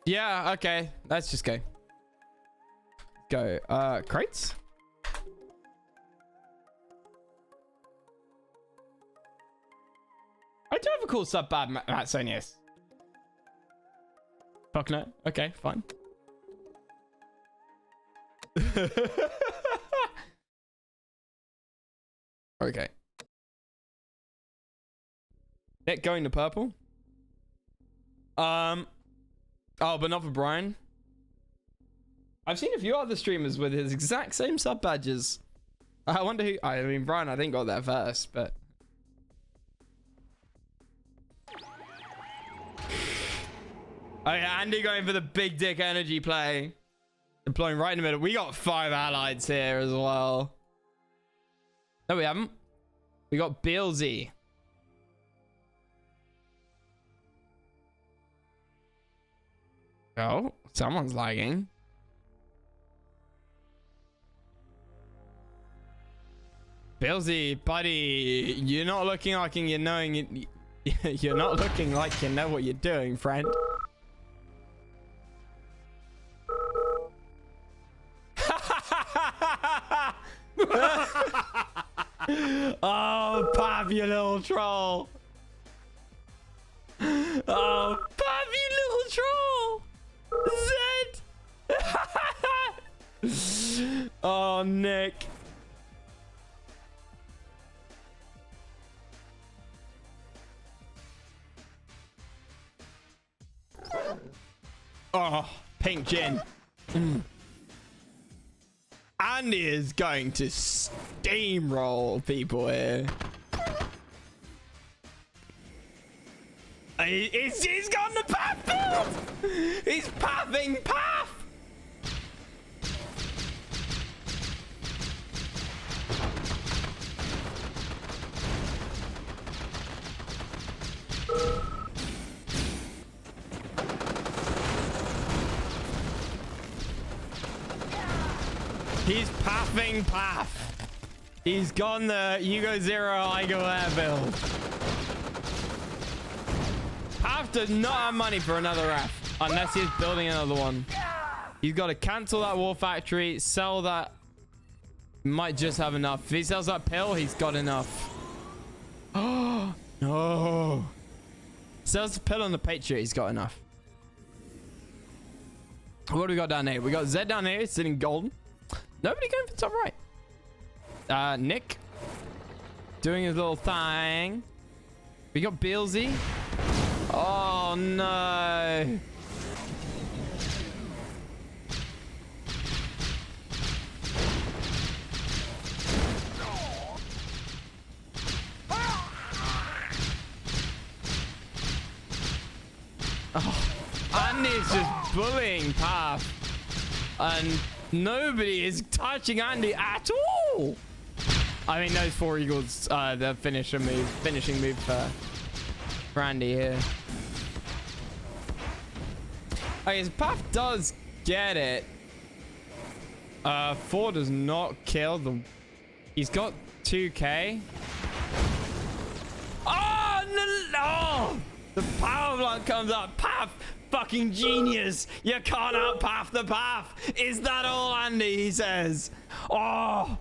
Yeah, okay. Let's just go. Go. Crates? I do have a cool sub bad Matsonius. Fuck no. Okay, fine. Okay. Nick going to purple. Oh, but not for Brian. I've seen a few other streamers with his exact same sub badges. I wonder who. I mean, Brian, I think got there first, but. Oh yeah, Andy going for the big dick energy play. Deploying right in the middle. We got 5 allies here as well. No, we haven't. We got Beelzy. Oh, someone's lagging. Beelzy, buddy, you're not looking like you're knowing it. You're not looking like you know what you're doing, friend. Oh, Pop, you little troll. Oh, Pop, you little troll. Zed. Oh, Nick. Oh, pink gin. Andy is going to steamroll people here. He's got the path build. He's pathing path. He's pathing path. He's gone the you go zero, I go air build. Path does not have money for another ref unless he's building another one. He's got to cancel that war factory, sell that. Might just have enough. If he sells that pill, he's got enough. Oh no. Sells the pill on the Patriot, he's got enough. What do we got down here? We got Zed down here sitting golden. Nobody going for top right. Nick doing his little thing. We got Beelzy. Oh no. Oh, Andy's just bullying Path. And nobody is touching Andy at all. I mean, those 4 eagles, the finishing move for Andy here. Okay, so Path does get it. 4 does not kill them. He's got 2k. Oh no! The power plant comes up. Path, fucking genius. You can't outpath the path. Is that all, Andy? He says. Oh.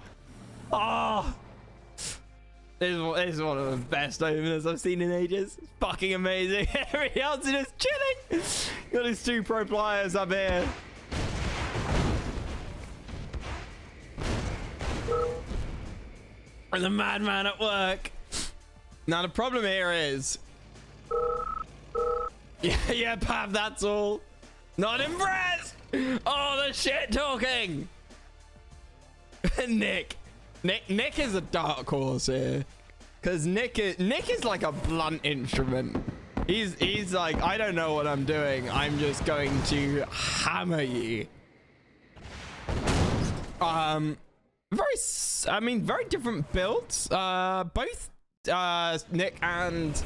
This is one of the best openers I've seen in ages. It's fucking amazing. Everybody else is just chilling. Got his 2 pro players up here. And the madman at work. Now the problem here is. Yeah, Pav, that's all. Not impressed. Oh, the shit talking. Nick is a dark horse here, because Nick is like a blunt instrument. He's like, I don't know what I'm doing. I'm just going to hammer you. Very different builds. Both Nick and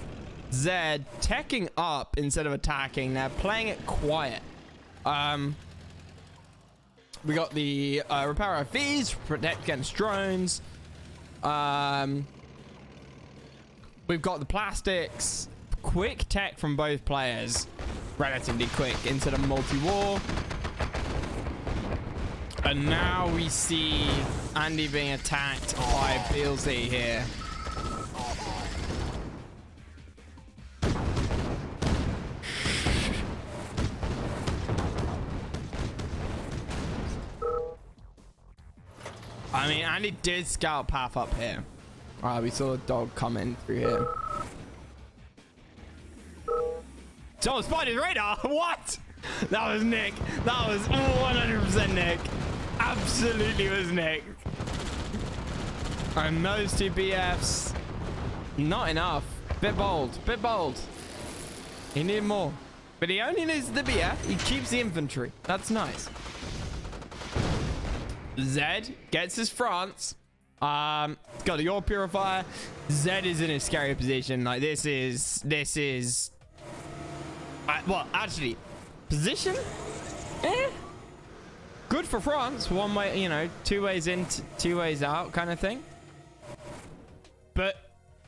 Zed teching up instead of attacking. They're playing it quiet. We got the repair our fees, protect against drones. We've got the plastics. Quick tech from both players. relatively quick into the multi-war. And now we see Andy being attacked by Beelzy here. I mean, Andy did scout path up here. We saw a dog coming through here. Someone spotted his radar. What? That was Nick. That was 100% Nick. Absolutely was Nick. And those two BFs. Not enough. Bit bold. Bit bold. He needed more. But he only needs the BF. He keeps the infantry. That's nice. Zed gets his France. Got a Your Purifier. Zed is in a scary position. Like this is well, actually, position? Good for France. One way, you know, 2 ways in, 2 ways out kind of thing. But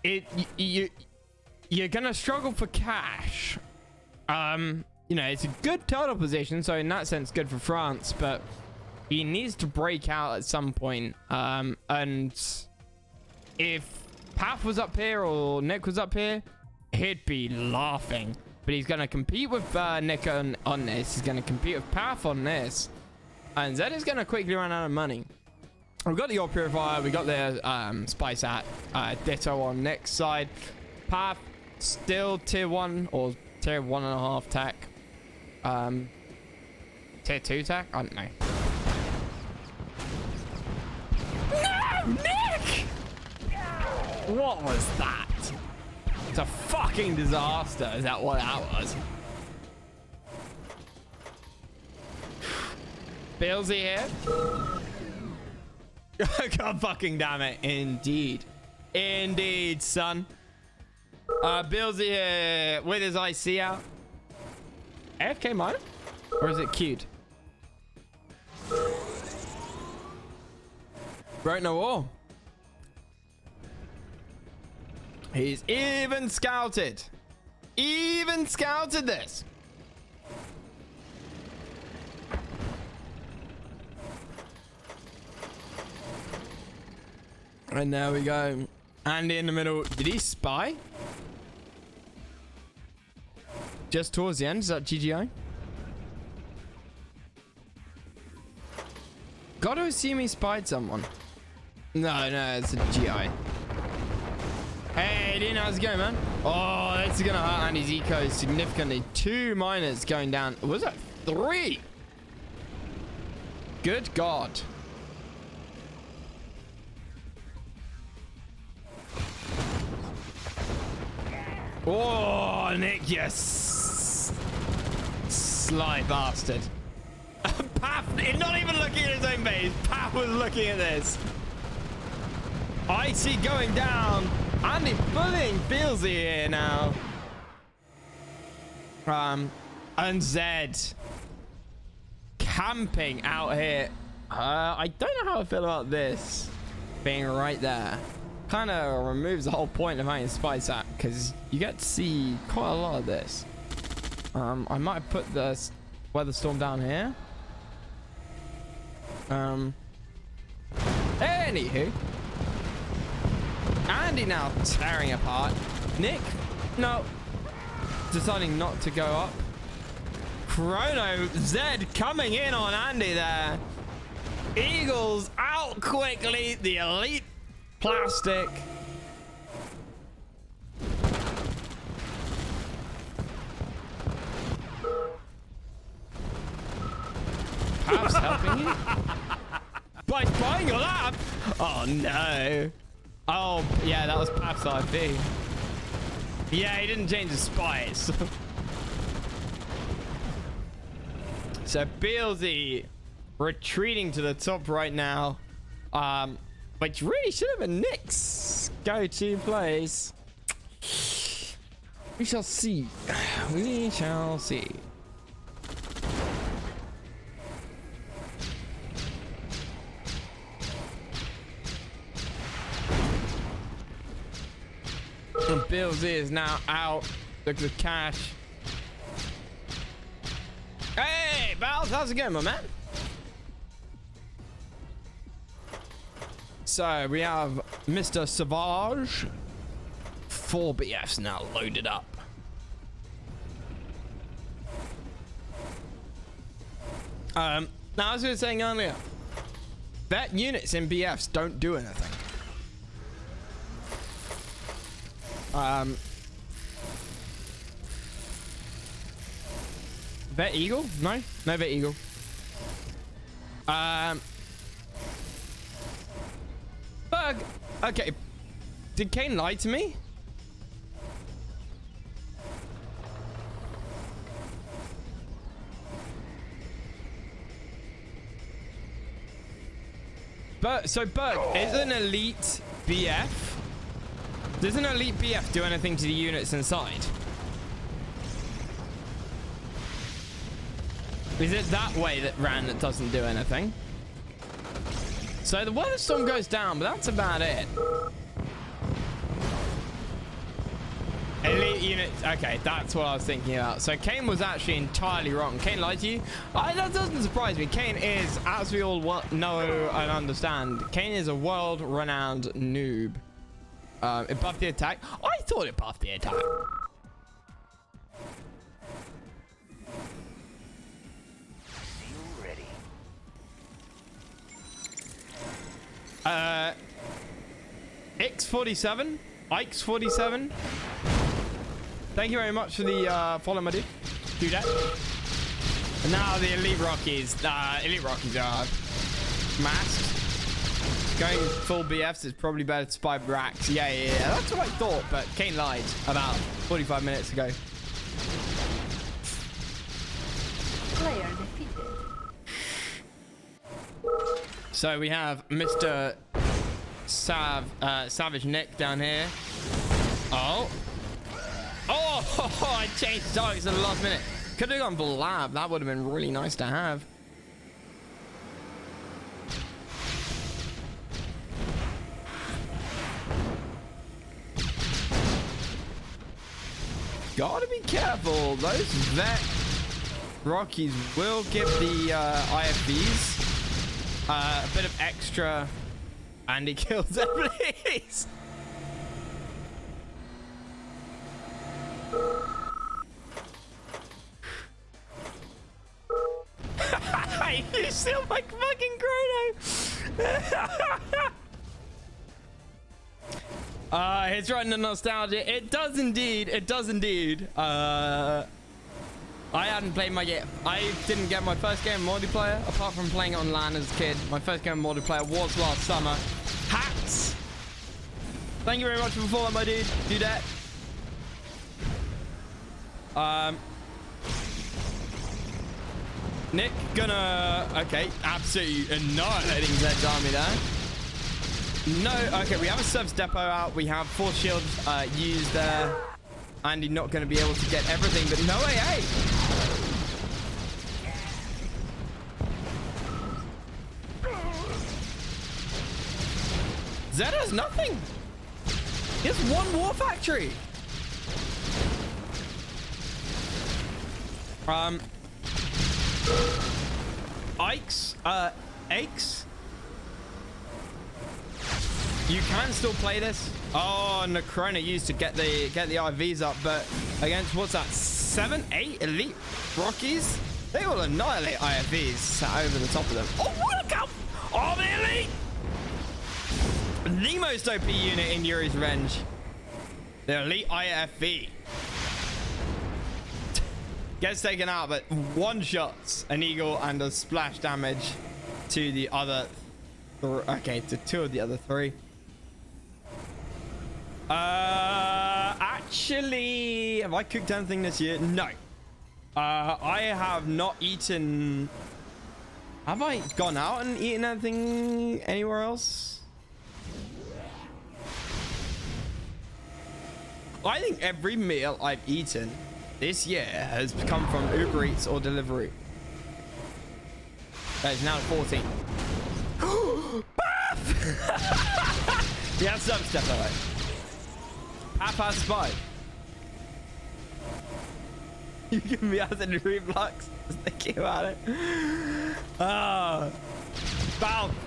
you're gonna struggle for cash. You know, it's a good total position, so in that sense, good for France, but he needs to break out at some point. And if Path was up here or Nick was up here, he'd be laughing. But he's going to compete with Nick on this. He's going to compete with Path on this. And Zed is going to quickly run out of money. We've got the Your Purifier. We got the Spice at Ditto on Nick's side. Path still tier 1 or tier 1.5 tech. Tier 2 tech? I don't know. No, Nick! What was that? It's a fucking disaster. Is that what that was? Beelzy here. God fucking damn it. Indeed. Indeed, son. Beelzy here with his IC out. AFK mine? Or is it queued? Right, no war. He's even scouted. Even scouted this. And there we go. Andy in the middle. Did he spy? Just towards the end. Is that GGI? Gotta assume he spied someone. No, it's a GI. Hey, Dean, how's it going, man? Oh, that's gonna hurt Andy's eco significantly. 2 miners going down. Was that 3? Good God. Oh, Nick, yes. Sly bastard. Path, not even looking at his own base. Path was looking at this. Icy going down. Andy bullying Beelzy here now. And Zed camping out here. I don't know how I feel about this being right there. Kind of removes the whole point of having Spice at, because you get to see quite a lot of this. I might have put the weather storm down here. Anywho, Andy now tearing apart. Nick, no, deciding not to go up. Chrono Zed coming in on Andy there. Eagles out quickly. The elite plastic. Perhaps helping you by spying your lab. Oh no. Oh yeah, that was Pap's IP. Yeah, he didn't change his spice. So Beelzy retreating to the top right now. Which really should have been Nick's go-to place. We shall see. We shall see. And Beelzy is now out. Look at the cash. Pals, how's it going, my man? So we have Mr. Savage. 4 BFs now loaded up. Now, as we were saying earlier, vet units in BFs don't do anything. Vet Eagle? No? No Vet Eagle. Bug. Okay. Did Kain lie to me? So Bug is an elite BF. Does an elite BF do anything to the units inside? Is it that way that ran that doesn't do anything? So the weather storm goes down, but that's about it. Elite units. Okay, that's what I was thinking about. So Kain was actually entirely wrong. Kain lied to you. That doesn't surprise me. Kain is, as we all know and understand, Kain is a world-renowned noob. It buffed the attack. I thought it buffed the attack. X47, Ike's47. Thank you very much for the follow, my dude. Do that. And now the Elite Rockies. Elite Rockies are masked. Going full BFs is probably better to spy racks. Yeah. That's what I thought, but Kain lied about 45 minutes ago. Player defeated. So we have Mr. Savage Nick down here. Oh, I changed targets at the last minute. Could have gone for lab. That would have been really nice to have. Gotta be careful. Those vet Rockies will give the IFVs a bit of extra, and he kills them, please. You still like fucking Chrono. It's right in the nostalgia. It does indeed. It does indeed. I hadn't played my game. I didn't get my first game of multiplayer apart from playing it on LAN as a kid. My first game of multiplayer was last summer. Hats. Thank you very much for following, my dude. Do that. Nick gonna absolutely annihilating Zed's army there. No, okay, we have a service depot out. We have 4 shields used there. Andy not going to be able to get everything, but no AA. Zed has nothing. He has 1 war factory. Ike's, Aches. You can still play this. Oh, Necrona used to get the IVs up, but against what's that? 7, 8 elite Rockies? They will annihilate IFVs sat over the top of them. Oh, what a count! Oh, the elite! The most OP unit in Yuri's Revenge. The elite IFV. Gets taken out, but 1 shots, an eagle, and a splash damage to the other. Okay, to 2 of the other 3. Actually, have I cooked anything this year? No. I have not eaten. Have I gone out and eaten anything anywhere else? I think every meal I've eaten this year has come from Uber Eats or delivery. That is now 14. Yeah, some stuff like that. Half-past 5. You give me acid reflux. Just thinking about it. Wow.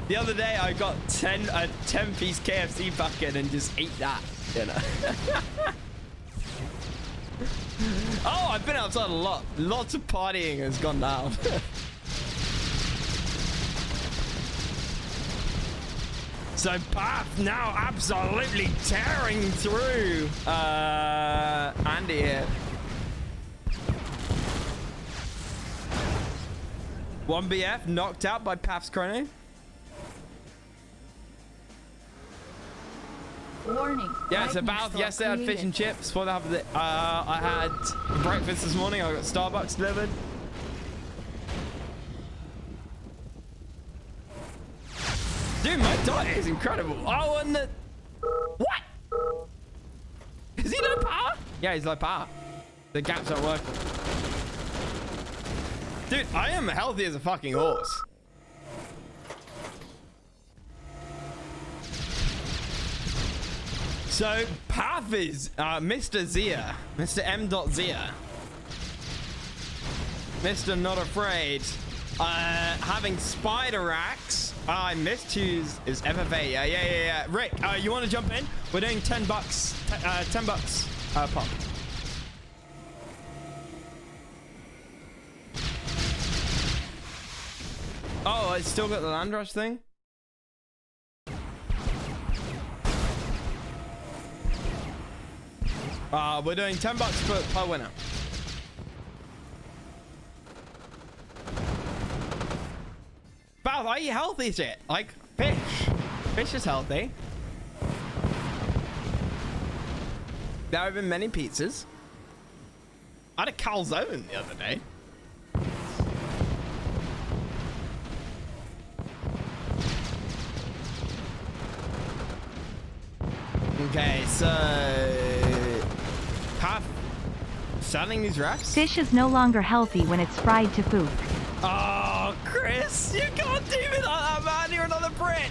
The other day I got a 10-piece KFC bucket and just ate that. You know. Oh, I've been outside a lot. Lots of partying has gone down. So Path now absolutely tearing through Andy here. One BF knocked out by Path's chrono. Warning. Yeah, it's about yesterday I had fish and chips. For the I had breakfast this morning. I got Starbucks delivered. Dude, my diet is incredible. Oh, and the... What? Is he low power? Yeah, he's low power. The gaps aren't working. Dude, I am healthy as a fucking horse. So, Path is Mr. Zia. Mr. M. Zia. Mr. Not Afraid. Having Spider Axe. I missed choose is FFA. Yeah. Rick, you want to jump in? We're doing $10. $10 pop. Oh, I still got the Landrush thing. We're doing $10 per winner. Bath, I eat healthy shit. Like fish. Fish is healthy. There have been many pizzas. I had a calzone the other day. Okay, so Path selling these wraps. Fish is no longer healthy when it's fried to food. Oh, Chris, you can't do me like that, man. You're another Brit.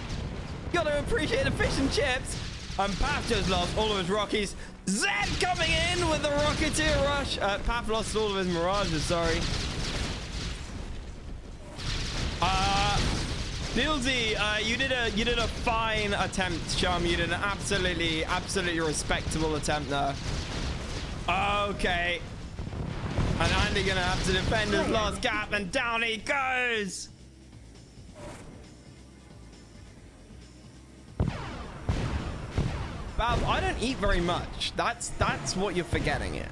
You gotta appreciate the fish and chips. And Path just lost all of his Rockies. Zed coming in with the Rocketeer Rush. Path lost all of his Mirages, sorry. Bilzy, you did a fine attempt, Chum. You did an absolutely respectable attempt there. Okay. And Andy gonna have to defend his last gap, and down he goes. Bab, I don't eat very much. That's what you're forgetting here.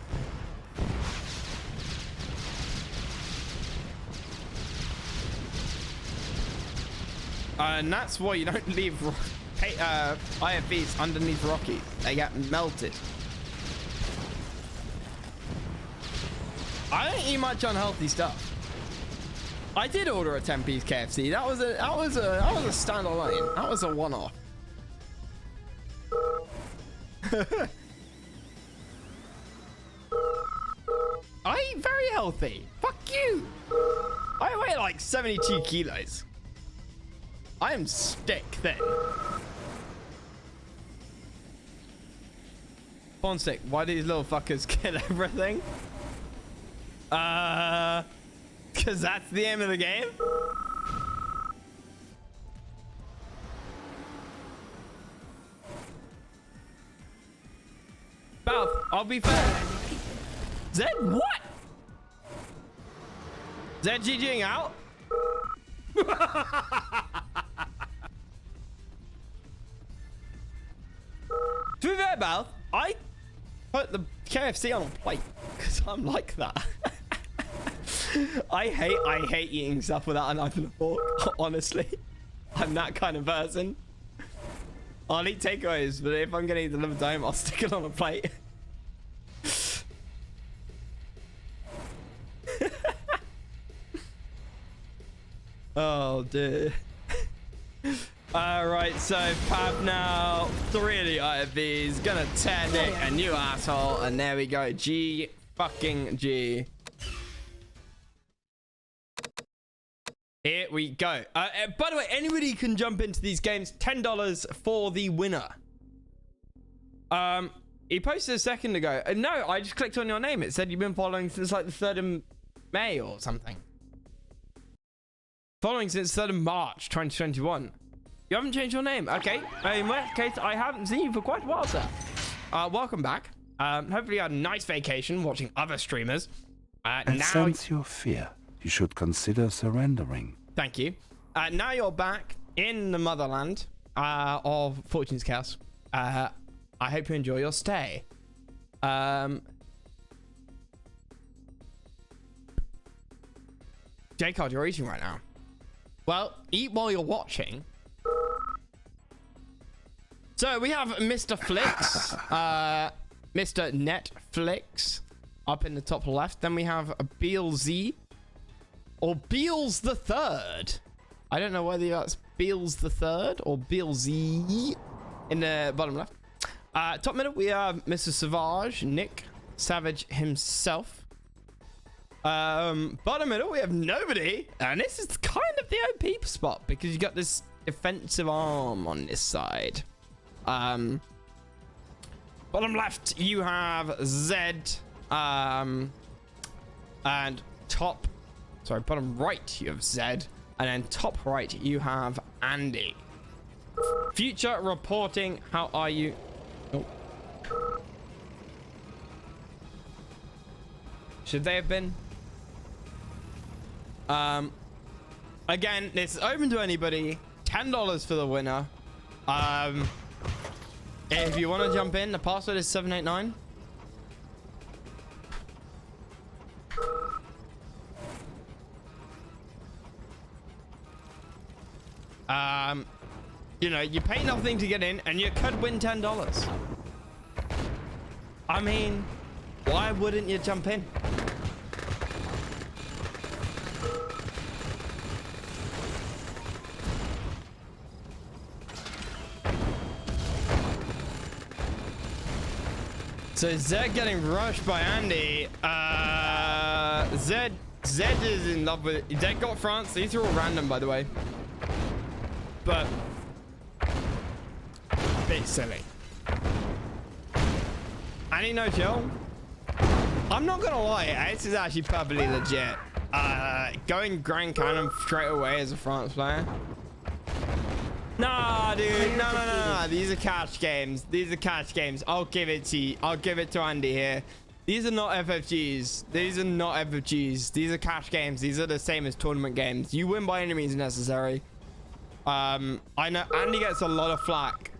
And that's why you don't leave IFVs underneath Rocky. They get melted. I don't eat much unhealthy stuff. I did order a 10-piece KFC. That was a standalone. That was a one-off. I eat very healthy. Fuck you. I weigh like 72 kilos. I am stick thin. Porn stick. Why do these little fuckers kill everything? Because that's the aim of the game. Balth, I'll be fair. Zed, what? Zed GGing out? To be fair, Balth, I put the KFC on a plate because I'm like that. I hate eating stuff without a knife and a fork. Honestly, I'm that kind of person. I'll eat takeaways, but if I'm gonna eat delivered home, I'll stick it on a plate. Oh dear. Alright, so Pav now 3 of the IFVs, gonna tear Nick a new asshole, and there we go. G fucking G. Here we go. By the way, anybody can jump into these games. $10 for the winner. He posted a second ago. No, I just clicked on your name. It said you've been following since like the 3rd of May or something. Following since 3rd of March 2021. You haven't changed your name. Okay. In that case, I haven't seen you for quite a while, sir. Welcome back. Hopefully you had a nice vacation watching other streamers. I sense your fear. You should consider surrendering. Thank you. Now you're back in the motherland of Fortune's Chaos. I hope you enjoy your stay. J-Card, you're eating right now. Well, eat while you're watching. So we have Mr. Flix, Mr. Netflix up in the top left. Then we have BealZ or Beals the Third. I don't know whether that's Beals the Third or BealZ in the bottom left. Top middle, we have Mr. Savage, Nick Savage himself. Bottom middle, we have nobody. And this is kind of the OP spot because you got this defensive arm on this side. Bottom left, you have Zed. And bottom right, you have Zed. And then top right, you have Andy. Future reporting, how are you? Oh. Should they have been? Again, this is open to anybody. $10 for the winner. If you want to jump in, the password is 789. You know, you pay nothing to get in and you could win $10. I mean, why wouldn't you jump in? So Zed getting rushed by Andy. Zed is in love with it. Zed got France. These are all random, by the way. But bit silly. Andy no chill. I'm not gonna lie, this is actually perfectly legit. Going Grand Cannon straight away as a France player. Nah, dude. No. These are cash games. These are cash games. I'll give it to you. I'll give it to Andy here. These are not FFGs. These are not FFGs. These are cash games. These are the same as tournament games. You win by any means necessary. I know Andy gets a lot of flack.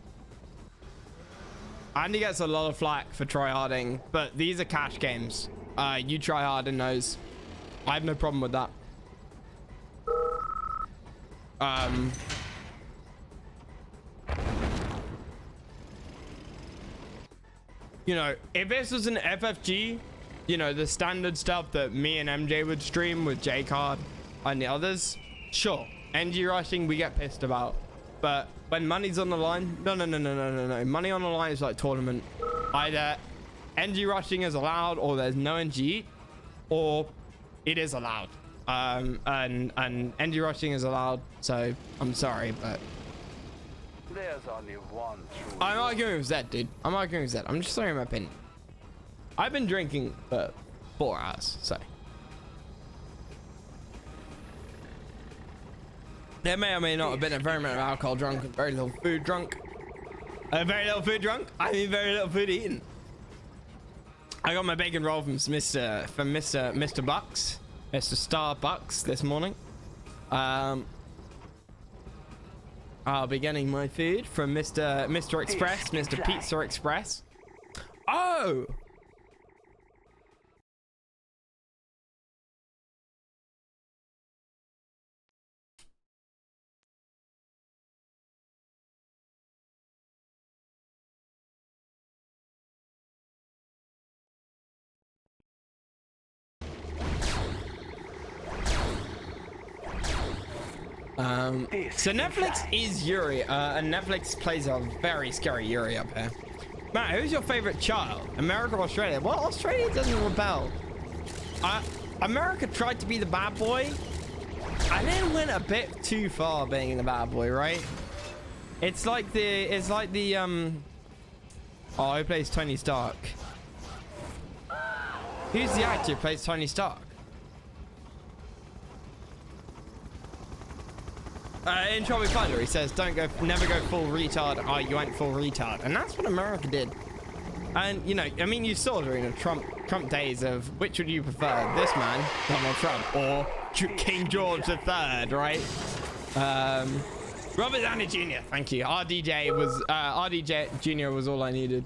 Andy gets a lot of flack for tryharding, but these are cash games. You try hard in those. I have no problem with that. You know, if this was an FFG, you know, the standard stuff that me and MJ would stream with J-Card and the others, sure. NG rushing, we get pissed about. But when money's on the line, no. Money on the line is like tournament. Either NG rushing is allowed, or there's no NG, or it is allowed. And NG rushing is allowed. So I'm sorry, but there's only one true. I'm arguing with Zed, dude. I'm arguing with Zed. I'm just throwing my opinion. I've been drinking for 4 hours, so there may or may not have been a very amount of alcohol drunk and very little food drunk. Very little food drunk. I mean, very little food eaten. I got my bacon roll from Mr. Bucks, Mr. Starbucks this morning. I'll be getting my food from Mr. Express, Mr. Pizza Express. Oh. So Netflix is Yuri, and Netflix plays a very scary Yuri up here. Matt, who's your favorite child? America or Australia? Well, Australia doesn't rebel. America tried to be the bad boy, and then went a bit too far being the bad boy, right? It's like the Oh, who plays Tony Stark? Who's the actor who plays Tony Stark? In Tropic Thunder, he says, never go full retard. Oh, you ain't full retard. And that's what America did. And, you know, I mean, you saw during the Trump days of which would you prefer, this man, Donald Trump, or King George III, right? Robert Downey Jr., thank you. RDJ Jr. was all I needed.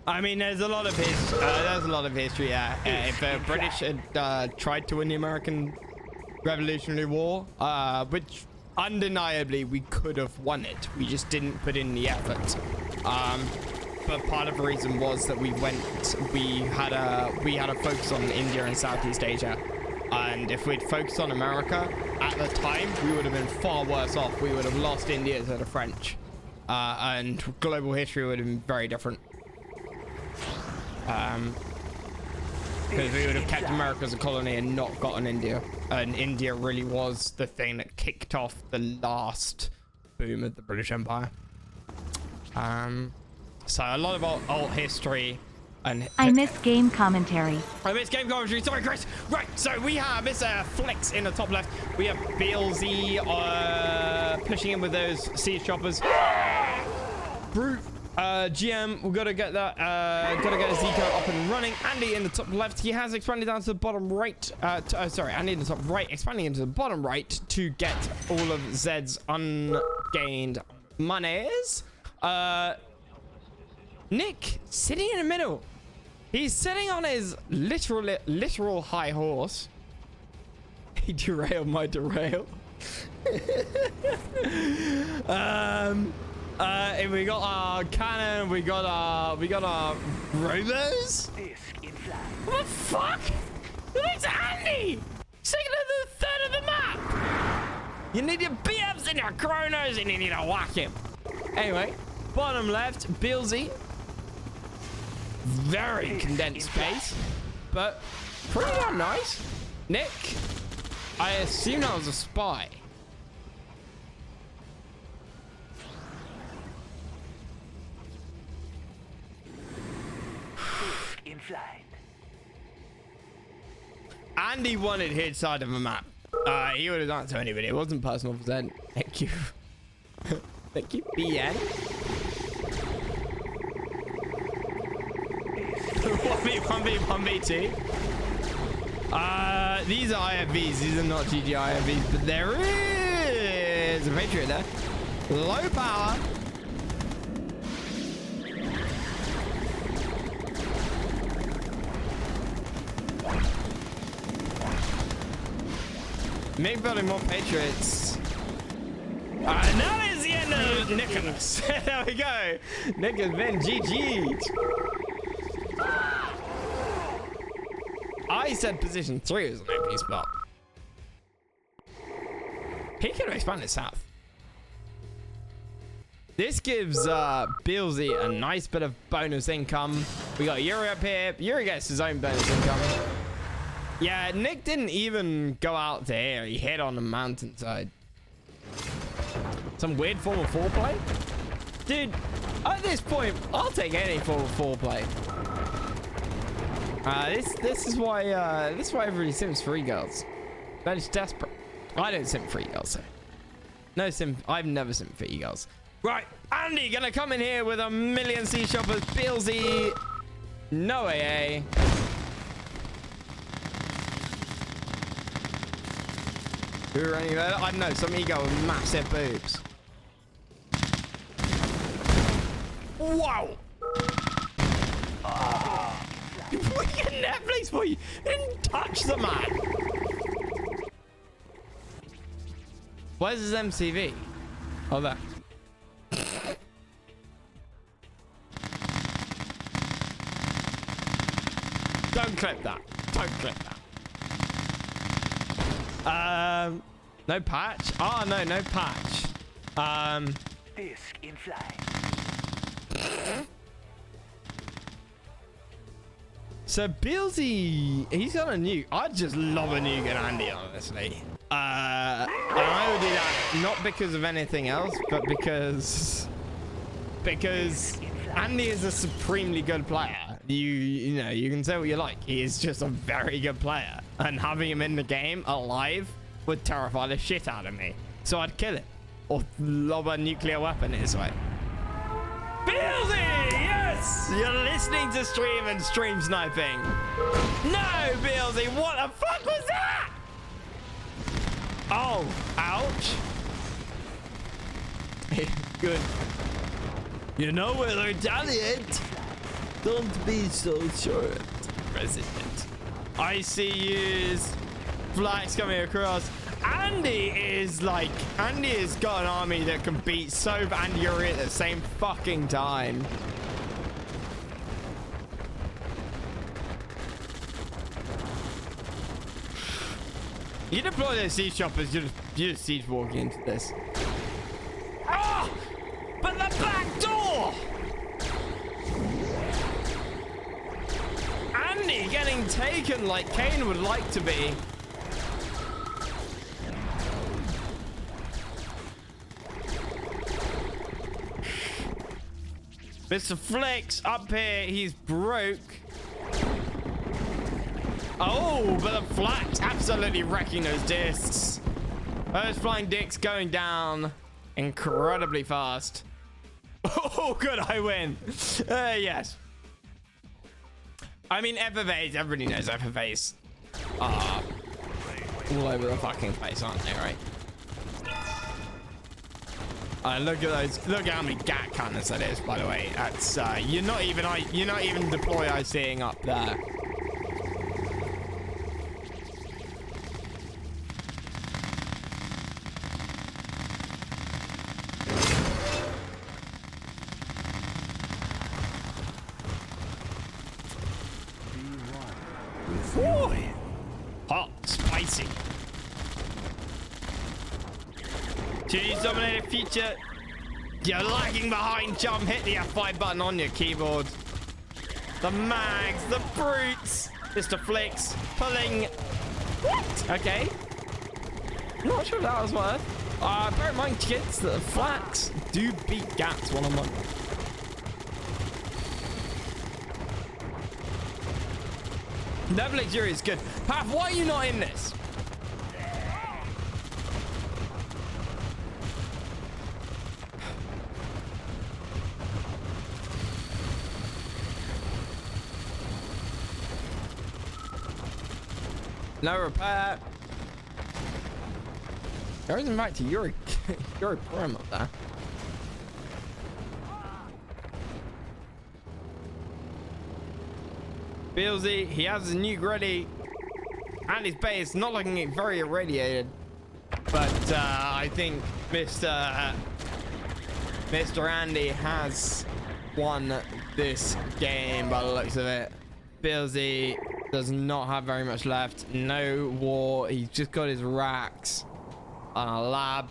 I mean, there's a lot of history. If the British had tried to win the American Revolutionary War, which undeniably we could have won it, we just didn't put in the effort. But part of the reason was that we had a focus on India and Southeast Asia, and if we'd focused on America at the time, we would have been far worse off. We would have lost India to the French, and global history would have been very different. Because we would have kept America as a colony and not gotten India, and India really was the thing that kicked off the last boom of the British Empire. So a lot of alt history, and I miss game commentary. Sorry, Chris. Right, so we have Mr. Flex in the top left. We have Beelzy pushing in with those siege choppers. Brute. GM, we've got to get that, gotta get Zico up and running. Andy in the top left, he has expanded down to the bottom right. Andy in the top right, expanding into the bottom right to get all of Zed's ungained monies. Nick sitting in the middle. He's sitting on his literal high horse. He derailed my derail. We got our cannon, we got our robos. What the fuck? It's Andy! Second of the third of the map! You need your BFs and your chronos and you need to whack him. Anyway, bottom left, Beelzy. Very condensed space, but pretty damn nice. Nick, I assume that was a spy. Andy wanted his side of the map. He would have done it to anybody. It wasn't personal for Zed. Thank you. Thank you, BN. 1v2. These are IFVs. These are not GG IFVs, but there is a Patriot there. Low power. Make building more Patriots. And that is the end of Nicholas. There we go. Nick has been GG'd. I said position 3 was an OP spot. He could have expanded south. This gives Beelzy a nice bit of bonus income. We got Yuri up here. Yuri gets his own bonus income. Yeah, Nick didn't even go out there. He hit on the mountainside. Some weird form of foreplay? Dude, at this point, I'll take any form of foreplay. This is why everybody sims for e-girls. That is desperate. I don't sim for e-girls, though. No sim. I've never simmed for e-girls. Right, Andy gonna come in here with a million sea shoppers. Beelzy, no AA. Who are running there? I don't know, some ego with massive boobs. Wow! We get Netflix for you. You didn't touch the man. Where's his MCV? Oh, there. Don't clip that. Don't clip that. No patch. Oh no, no patch. Disc in flight. So Beelzy, he's got a nuke. I'd just love a nuke at Andy, honestly. And I would do that not because of anything else, but because Andy is a supremely good player. You know, you can say what you like. He is just a very good player. And having him in the game alive would terrify the shit out of me. So I'd kill it. Or lob a nuclear weapon his way. Beelzy! Yes! You're listening to stream and stream sniping. No, Beelzy! What the fuck was that? Oh, ouch. Good. You know we'll retaliate. Don't be so sure, President. I see yous. Flags coming across. Andy has got an army that can beat Sove and Yuri at the same fucking time. You deploy those siege choppers, you're just siege walking into this. Oh! But the back door! Andy getting taken like Kain would like to be. Mr. Flex up here, he's broke. Oh, but the Flax absolutely wrecking those discs. Those flying dicks going down incredibly fast. Oh, good, I win. Yes. I mean, Evervase, everybody knows Evervase. All over the fucking place, aren't they, right? Look at those. Look how many gat cannons that is, by the way. That's you're not even deploy ICing up there. Ooh. Hot, spicy. Choose dominated feature. You're lagging behind. Jump. Hit the F5 button on your keyboard. The mags, the brutes. Mr. Flicks pulling. What? Okay. Not sure if that was worth. Bear in mind, kids, that the Flats do beat Gats one-on-one. Netflix Jury is good. Path, why are you not in this? No repair. There isn't back to Yuri. Yuri Prim up there. Beelzy, he has his nuke ready. And his base not looking very irradiated. But I think Mr. Andy has won this game by the looks of it. Beelzy does not have very much left. No war. He's just got his racks on a lab.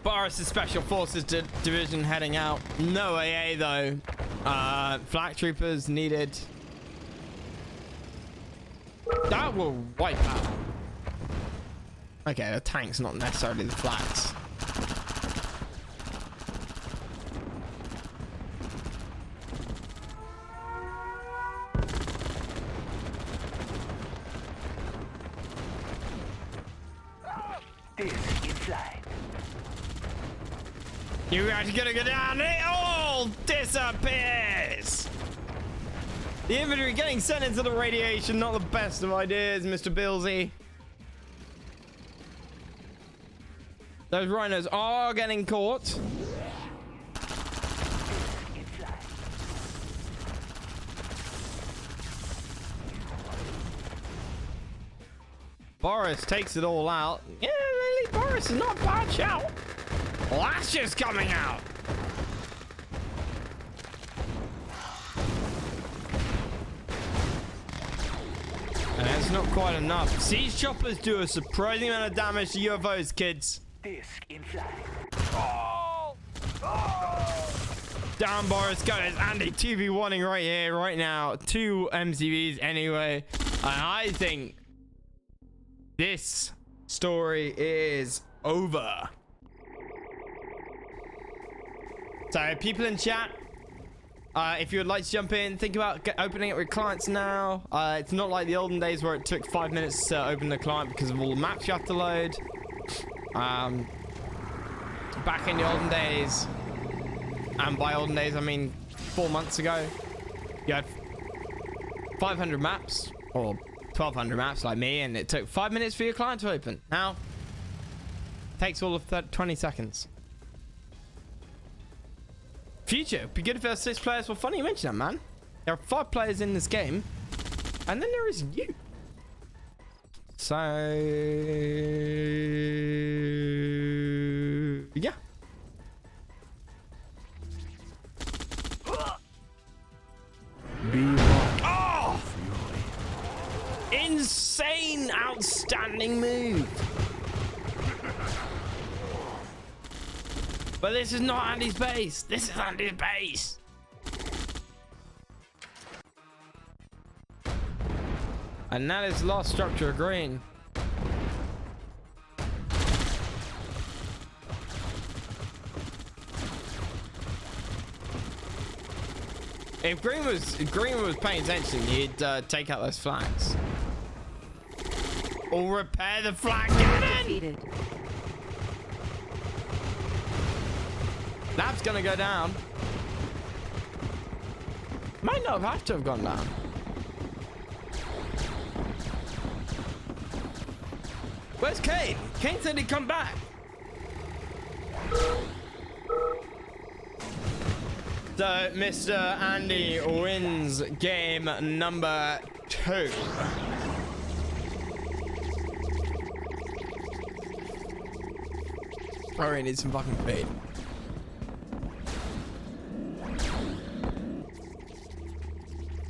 Boris' Special Forces Division heading out. No AA though. Flak troopers needed. That will wipe out. Okay, the tank's not necessarily the flaks. You guys are gonna go down, it all disappears! The infantry getting sent into the radiation, not the best of ideas, Mr. Beelzy. Those rhinos are getting caught. Boris takes it all out. Yeah, really, Boris is not a bad shout. Lash is coming out. And it's not quite enough. Siege choppers do a surprising amount of damage to UFOs, kids. Disc in flight. Oh! Oh! Down, Boris. Guys, Andy 2v1ing right here, right now. 2 MCVs anyway. And I think This story is over. So people in chat, if you would like to jump in, think about opening it with clients now. It's not like the olden days where it took 5 minutes to open the client because of all the maps you have to load. Back in the olden days, and by olden days I mean 4 months ago, you had 500 maps or 1200 maps like me, and it took 5 minutes for your client to open. Now it takes all of 20 seconds. Future, be good if there are 6 players. Well, funny you mention that, man. There are 5 players in this game, and then there is you. So yeah. Oh! Insane, outstanding move. But this is not Andy's base. This is Andy's base. And that is lost structure of green. If green was paying attention, he'd take out those flags. Or repair the flag cannon. Defeated. That's gonna go down. Might not have to have gone down. Where's Kain? Kain said he'd come back. So Mr. Andy wins game number 2. I really need some fucking feed.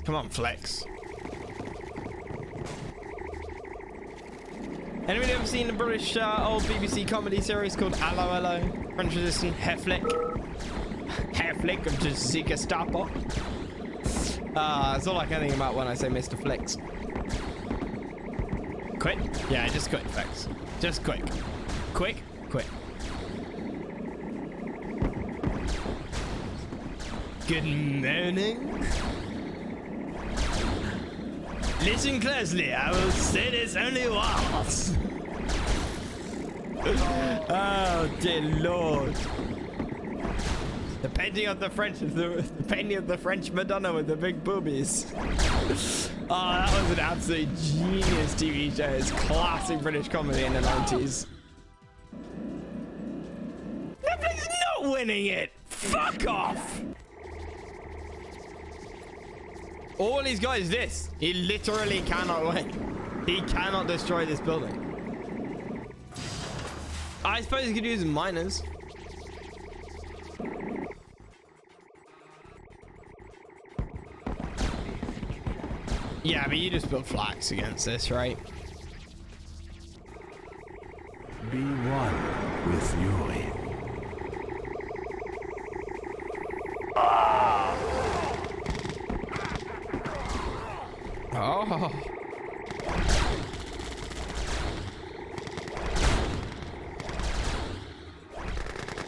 Come on, flex. Anybody ever seen the British old BBC comedy series called Allo Allo? French resistant Heflick. Heflick of Jessica Stapper. That's all I can think about when I say Mr. Flex. Quit? Yeah, just quit, Flex. Just quick. Quick, quit. Good morning. Listen closely, I will say this only once. Oh dear Lord. The painting of the French Madonna with the big boobies. Oh, that was an absolute genius TV show. It's classic British comedy in the 90s. Netflix is not winning it. Fuck off. All he's got is this. He literally cannot win. He cannot destroy this building. I suppose he could use miners. Yeah, but you just build flags against this, right? Be one with Yuri. Oh.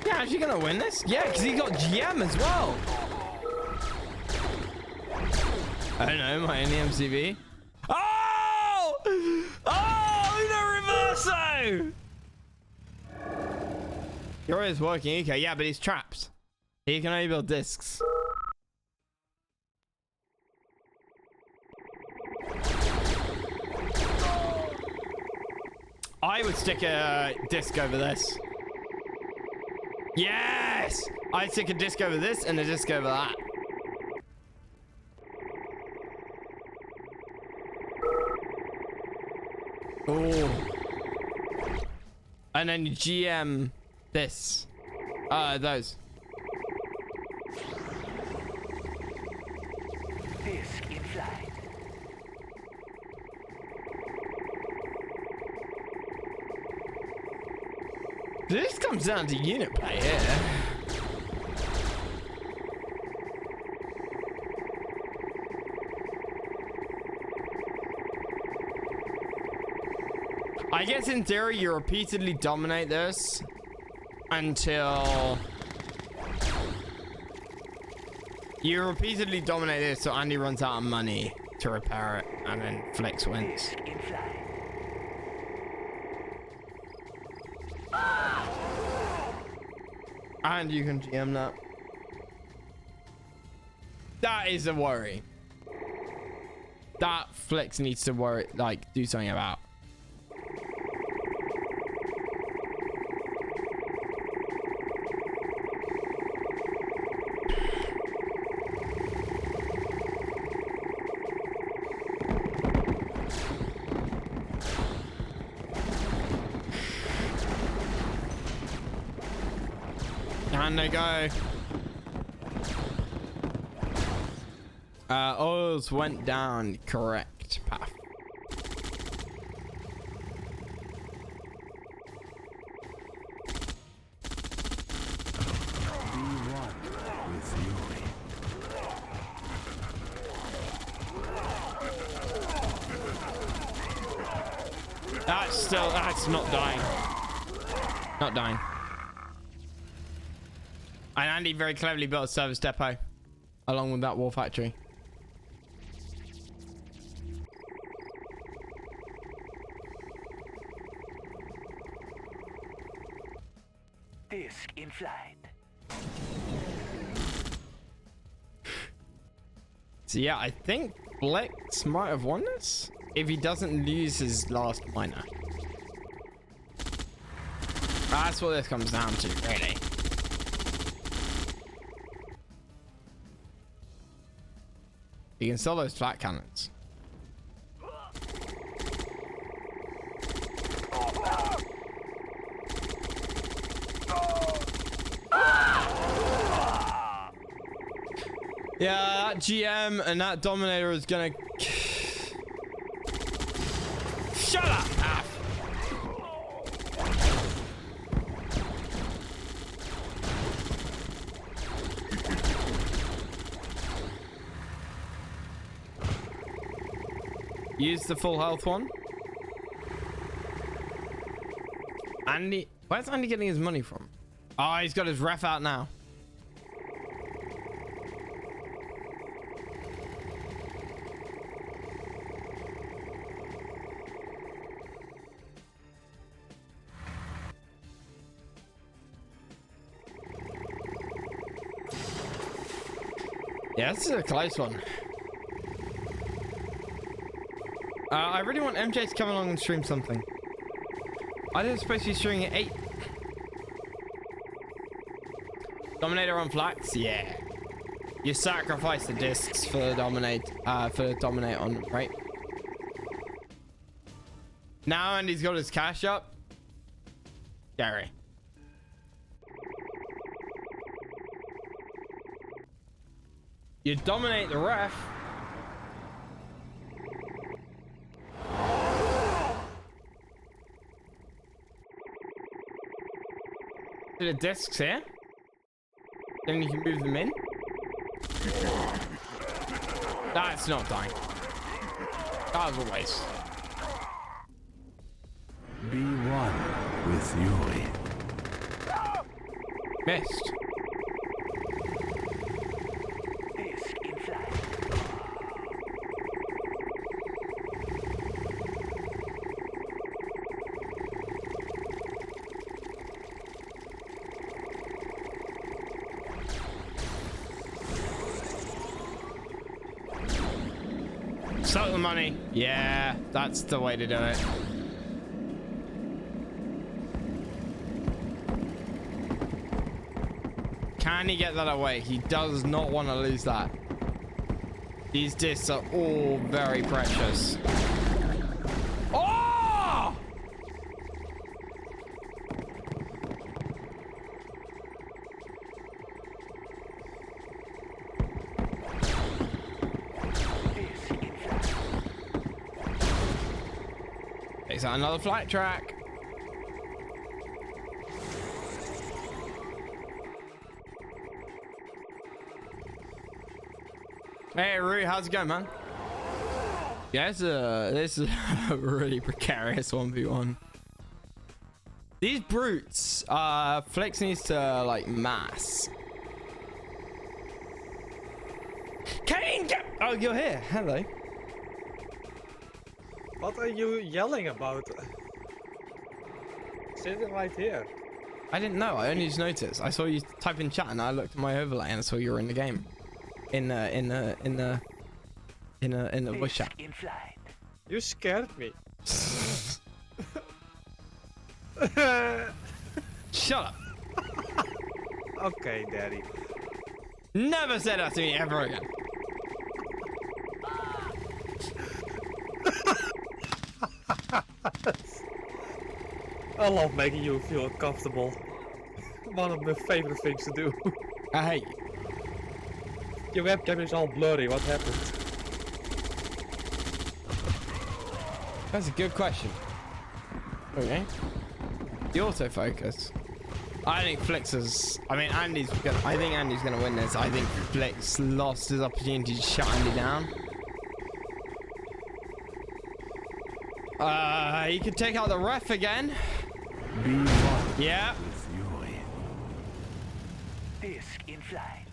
Yeah, is she gonna win this? Yeah, because he got GM as well. I don't know, my NEMCV. Oh! Oh, Uno Reverso! Yuri is working, okay, yeah, but he's trapped. He can only build discs. I would stick a disc over this. Yes! I'd stick a disc over this and a disc over that. Oh. And then GM this. Those. Disc in flight. This comes down to unit play here. I guess in theory you repeatedly dominate this until so Andy runs out of money to repair it, and then Flex wins. Risk in flight. And you can GM that. That is a worry. That Flex needs to worry, like, do something about. And they go. Oils went down correct path. Be one with Yuri. That's not dying. Not dying. And Andy very cleverly built a service depot along with that war factory. Disc in flight. So yeah, I think Flex might have won this if he doesn't lose his last miner. That's what this comes down to, really. You can sell those flat cannons. Yeah, that GM and that Dominator is gonna... Shut up, Af! Use the full health one. Andy... Where's Andy getting his money from? Oh, he's got his ref out now. Yeah, this is a close one. I really want MJ to come along and stream something. I think it's supposed to be streaming at 8. Dominator on Flax? Yeah. You sacrifice the discs for the dominate on them, right? Now Andy's got his cash up. Gary. You dominate the ref. To the discs here. Then you can move them in. That's not dying. That was a waste. Be one with Yuri. Missed. Disc in flight. Suck the money. Yeah, that's the way to do it. Can he get that away? He does not want to lose that. These discs are all very precious. Oh! Is that another flight track? Hey, Rui, how's it going, man? Yeah, this is a really precarious 1v1. These brutes, Flex needs to like mass. Kain, get! Oh, you're here. Hello. What are you yelling about? Sitting right here. I didn't know. I only just noticed. I saw you type in chat, and I looked at my overlay and I saw you were in the game, in the voice chat. In flight. You scared me. Shut up. Okay, daddy. Never say that to me ever again. I love making you feel uncomfortable. One of my favorite things to do. I hate you. Your webcam is all blurry, what happened? That's a good question. Okay. The autofocus. I think Flex is. I mean, I think Andy's gonna win this. I think Flex lost his opportunity to shut Andy down. He could take out the ref again. Be one Yeah. with Yuri. Disc in flight.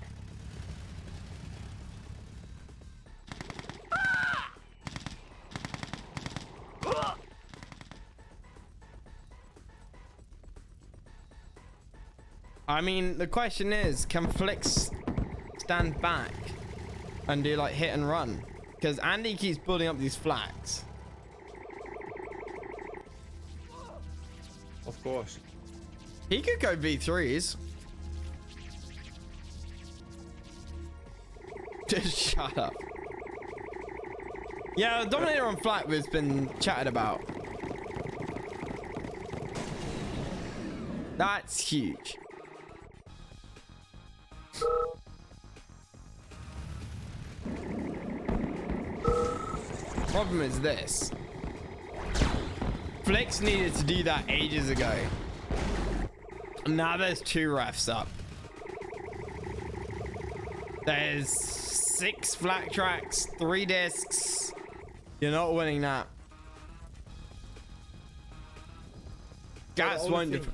I mean, the question is, can Flex stand back and do like hit and run? Because Andy keeps building up these flags. Of course. He could go V3s. Just shut up. Yeah, Dominator on flat has been chatted about. That's huge. Problem is this. Flex needed to do that ages ago. Now there's 2 refs up. There's 6 flat tracks, 3 discs. You're not winning that. That's wonderful.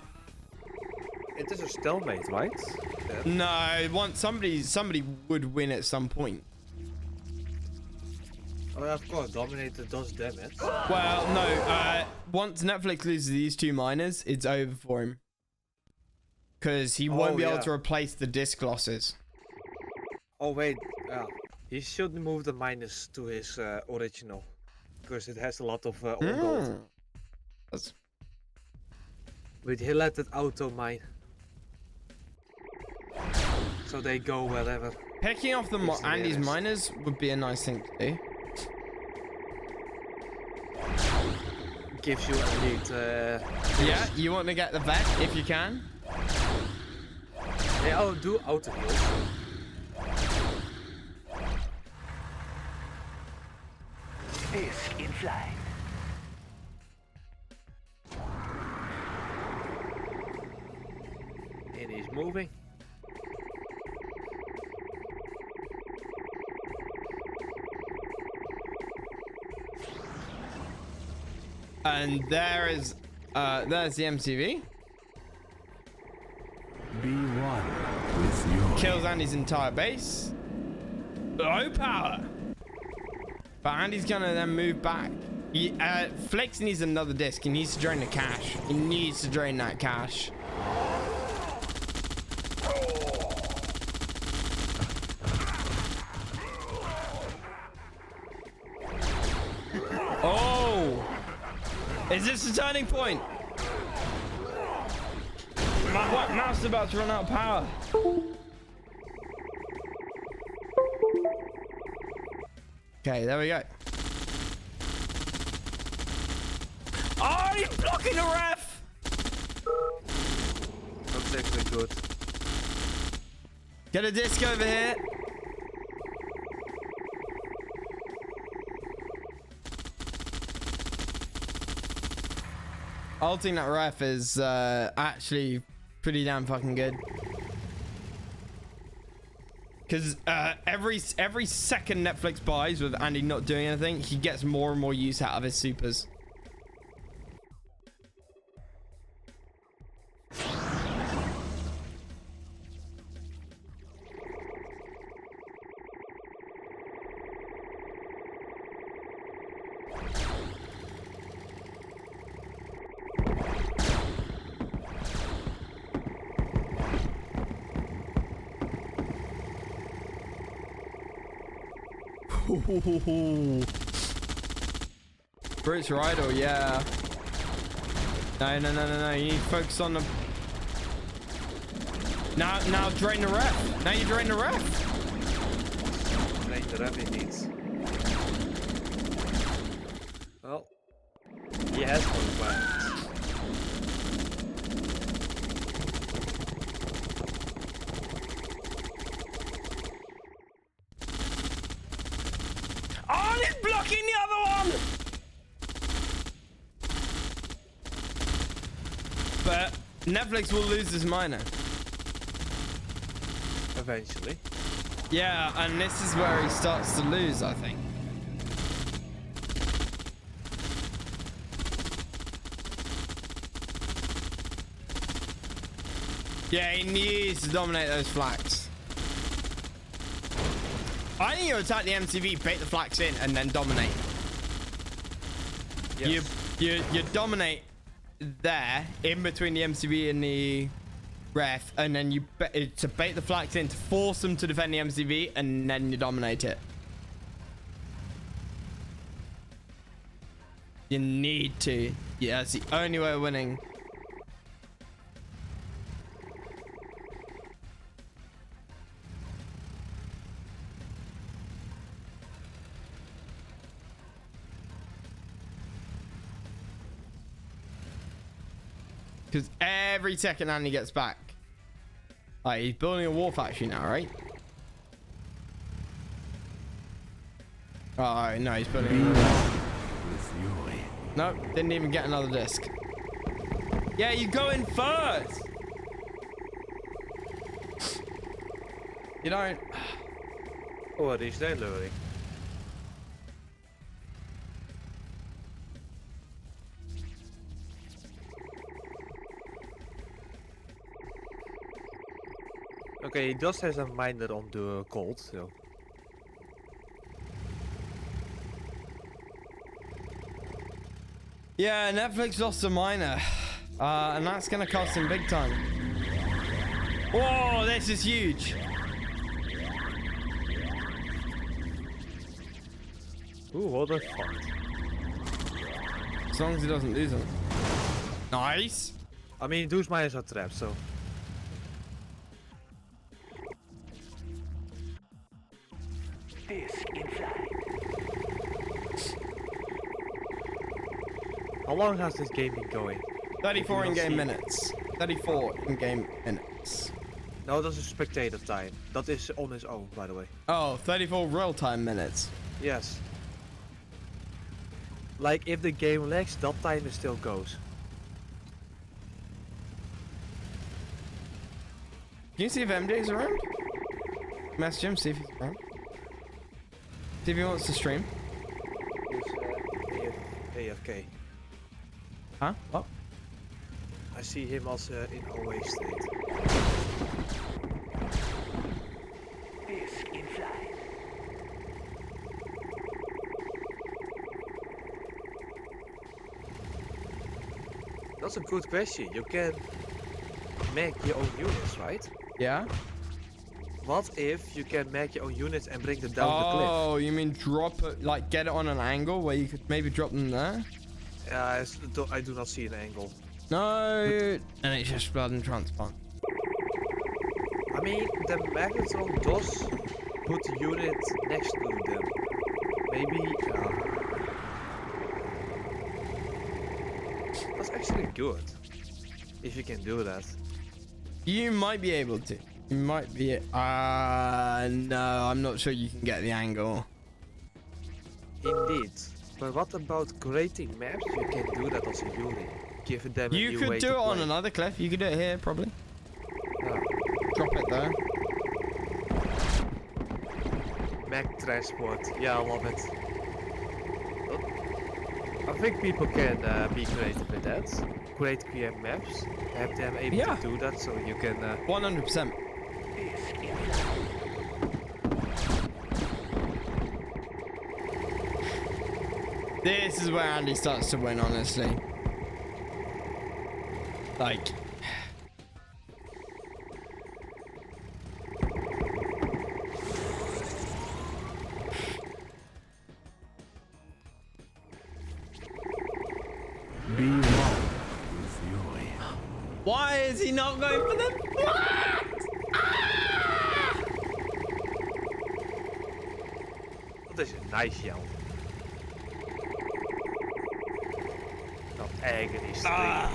It is a stalemate, right? No, once somebody would win at some point. Oh, of course, Dominator does damage. Well, no. Once Netflix loses these 2 miners, it's over for him. Because he won't be able to replace the disc losses. Oh wait, he should move the minus to his original, because it has a lot of all gold. That's... But he let it auto mine, so they go wherever. Picking off the Andy's miners would be a nice thing to do. Gives you indeed. Yeah, you want to get the vet if you can. Yeah, oh, do auto heal. Disc in flight. And he's moving. And there's the MCV. Be one with Yuri. Kills Andy's entire base. Low power. But Andy's gonna then move back. Flex needs another disc. He needs to drain the cash. He needs to drain that cash. Oh! Is this the turning point? My mouse is about to run out of power. Okay, there we go. Oh, he's blocking the ref! Not actually good. Get a disc over here. Ulting that ref is actually pretty damn fucking good. Because every second Netflix buys with Andy not doing anything, he gets more and more use out of his supers. British Rider, yeah. No. You need to focus on the. Now drain the ref. Now you drain the ref. Drain the ref indeed. Well, he has no plans. Oh, he's blocking the other one! But Netflix will lose this miner. Eventually. Yeah, and this is where he starts to lose, I think. Yeah, he needs to dominate those flags. I think you attack the MCV, bait the flags in, and then dominate. Yes. You dominate there, in between the MCV and the ref, and then you to bait the flags in to force them to defend the MCV, and then you dominate it. You need to. Yeah, it's the only way of winning. Because every second Andy gets back. Like, he's building a war factory now, right? Oh, no, he's building a... Nope, didn't even get another disc. Yeah, you go in first! You don't... Oh, die is downloading. Okay, he does have a miner on the cold, so. Yeah, Netflix lost a miner. And that's gonna cost him big time. Whoa, this is huge. Ooh, what the fuck? As long as he doesn't lose them. Nice. I mean, those miners are trapped, so. Disc in flight. How long has this game been going? 34 in-game minutes. 34 in-game minutes. No, that's a spectator time. That is on his own, by the way. Oh, 34 real-time minutes. Yes. Like, if the game lags, that timer still goes. Can you see if MJ's around? Message him, see if he's around. See if he wants to stream. He's AFK. Huh? What? I see him as in away state. Disc in flight. That's a good question. You can make your own units, right? Yeah? What if you can make your own units and bring them down the cliff? Oh, you mean drop it, like get it on an angle where you could maybe drop them there? I do not see an angle. No! And it's just blood and transplant. I mean, the magnetron does put the unit next to them. Maybe, that's actually good. If you can do that. You might be able to. You might be... no, I'm not sure you can get the angle. Indeed. But what about creating maps? You can do that as a unit. Give them a You new could way do to it on play. another cliff. You could do it here, probably. Yeah. Drop it there. Mech transport. Yeah, I love it. I think people can be creative with that. Create PM maps. Have them able Yeah. to do that so you can... 100%. Disc in flight. This is where Andy starts to win, honestly. Like... Be one with fury. Why is he not going for the flat? Dat is een nice jou. Dat agony stream.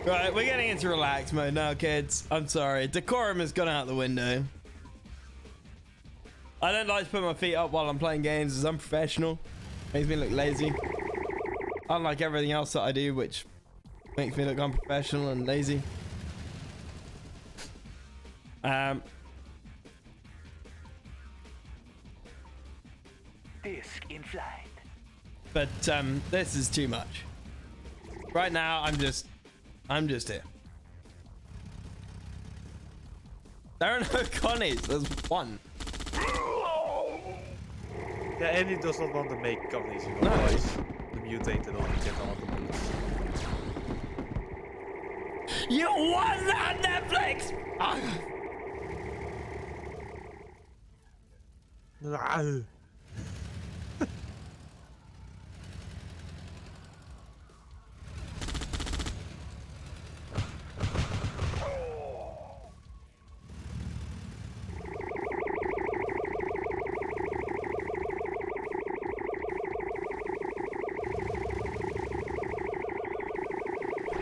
Right, we're getting into relax mode now, kids. I'm sorry. Decorum has gone out the window. I don't like to put my feet up while I'm playing games. It's unprofessional. Makes me look lazy. Unlike everything else that I do, which makes me look unprofessional and lazy. Disc in flight. But this is too much. Right now, I'm just here. There are no Connies. There's one. Yeah, and he does not want to make companies, you know, No. otherwise the mutated will get all the boots. You won that Netflix. Ah.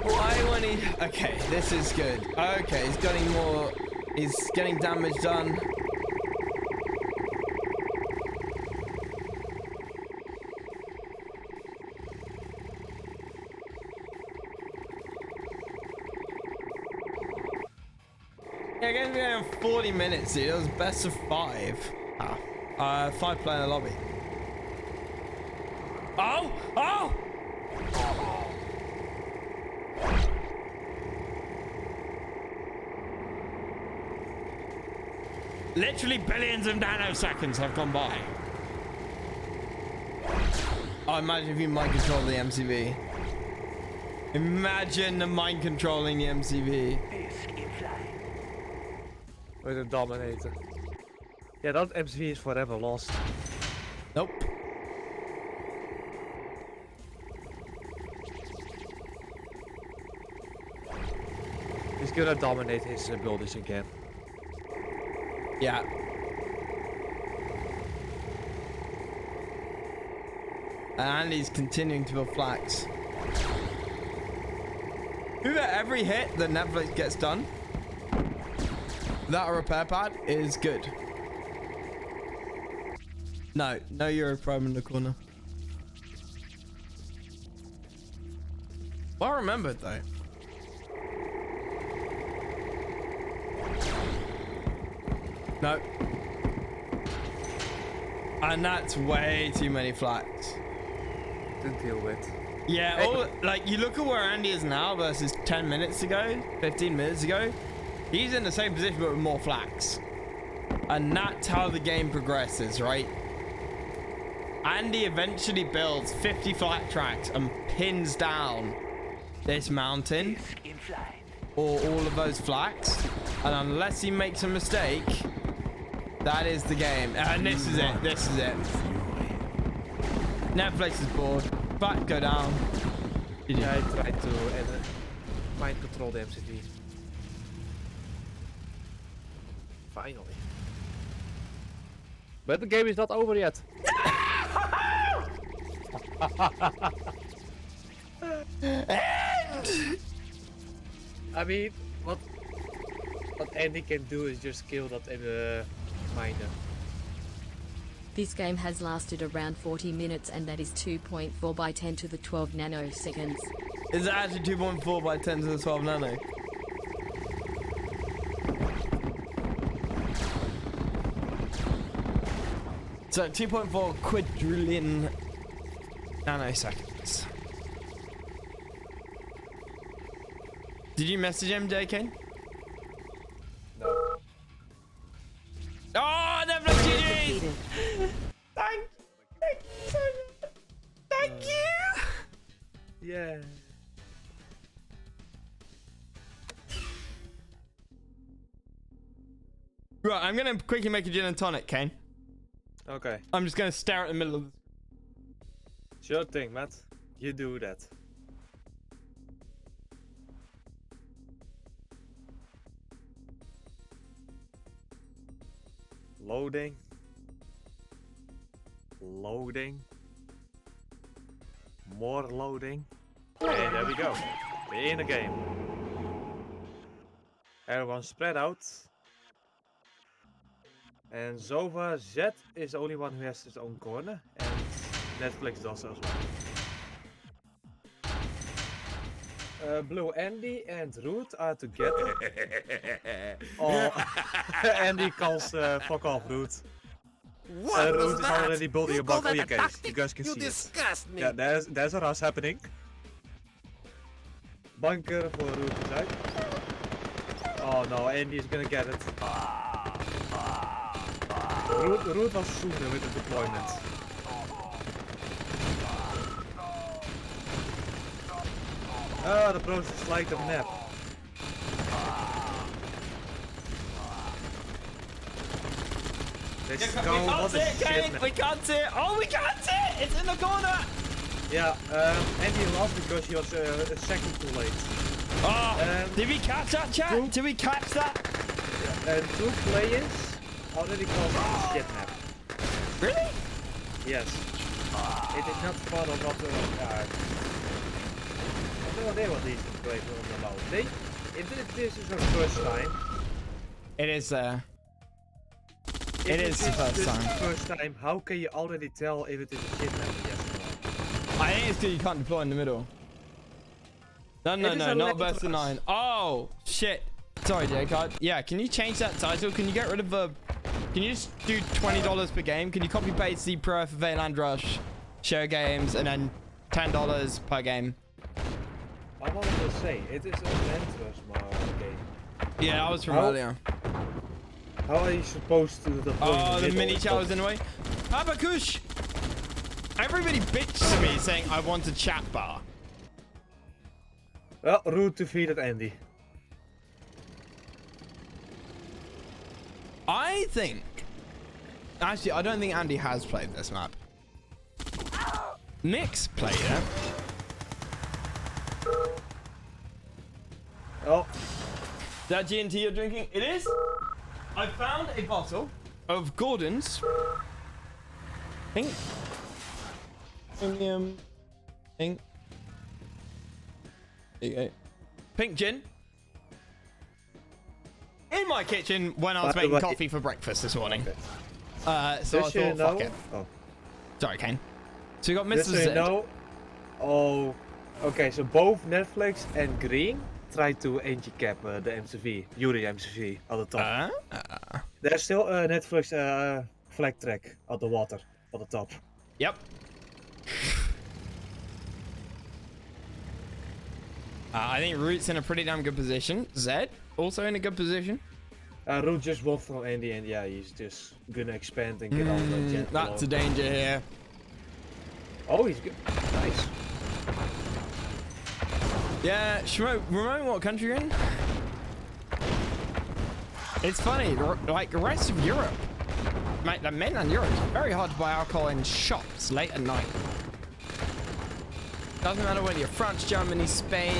Why when he... Okay, this is good. Okay, he's getting more... He's getting damage done. Yeah, going to be around 40 minutes, dude. It was best of 5. 5 player lobby. Oh! Oh! Literally billions of nanoseconds have gone by. Oh, imagine if you mind control the MCV. Imagine the mind controlling the MCV. Disc in flight. With a dominator. Yeah, that MCV is forever lost. Nope. He's gonna dominate his buildings again. Yeah. And Andy's continuing to build flags. Who at every hit that Netflix gets done, that repair pad is good. No Europrime in the corner. Well remembered though. No. And that's way too many flags. To deal with. Yeah, all, like you look at where Andy is now versus 10 minutes ago, 15 minutes ago. He's in the same position but with more flags. And that's how the game progresses, right? Andy eventually builds 50 flat tracks and pins down this mountain Disc in flight. or all of those flags. And unless he makes a mistake, that is the game. And this is it. This is it. Netflix is bored. Flat go down. Yeah, I tried to mind control the MCV. Finally. But the game is not over yet. I mean, what Andy can do is just kill that miner. This game has lasted around 40 minutes and that is 2.4 by 10 to the 12 nanoseconds. Is it actually 2.4 by 10 to the 12 nano? So 2.4 quadrillion nanoseconds. Did you message him, Kain? No. Oh, Netflix GG's! Thank you so much. Thank you. Yeah. Right, I'm gonna quickly make a gin and tonic, Kain. Okay. I'm just gonna stare at the middle of the... Sure thing, Matt. You do that. Loading. Loading. More loading. And there we go. We're in the game. Everyone spread out. And Zova Z is the only one who has his own corner. And Netflix does as well. Blue Andy and Root are together. Oh, Andy calls fuck off Root. What was Root is that? already building You a call bug. Oh, that you a guys, tactic? you guys can You see it. disgust me. Yeah, there's a rush happening. Bunker for Root is out. Oh no, Andy is gonna get it. Root was sooner with the deployment. Ah, the process is like a map. Let's go, what a shit map. We can't see it. Oh, we can't see it. It's in the corner. Yeah, Andy lost because he was a second too late. Oh, did we catch that, chat? Did we catch that? Two players already called it a shit map. Really? Yes. It is not fun or not. No, they were decent players on the low. If this is our first time. It is. It is the If first this is time. the first time, how can you already tell if it is a shit map? Yes or no? I think it's because you can't deploy in the middle. No, If it's a not Landrush. best of 9. Oh, shit. Sorry, J-Card. Yeah, can you change that title? Can you get rid of the... Can you just do $20 per game? Can you copy paste the Pro FFA Landrush, share games, and then $10 per game? I wanted to say, it is a Landrush game. Yeah, I was from How? earlier. How are you supposed to deploy Oh, in the the mini middle? chat was in the way. Habakush! Everybody bitched to me saying I want a chat bar. Well, Root defeated Andy. I think... Actually, I don't think Andy has played this map. Nick's played it. Oh, That G&T you're drinking? It is. I found a bottle of Gordon's pink premium pink. There you go. Pink gin. In my kitchen when I was By the making way- coffee for breakfast this morning. okay. So I Just thought, so you know. fuck it. Oh. Sorry, Kain. So we got Just Mr. so you Z. know. Oh, okay. So both Netflix and Green tried to handicap the MCV, Yuri MCV at the top. There's still a Netflix flag track at the water at the top. Yep. I think Root's in a pretty damn good position. Zed also in a good position. Root just won from Andy, and yeah, he's just gonna expand and get on the jet. That's a below. danger here. Oh, he's good. Nice. Yeah, Shmo, remember what country you're in? It's funny, like the rest of Europe, mate, the mainland Europe, it's very hard to buy alcohol in shops late at night. Doesn't matter whether you're France, Germany, Spain,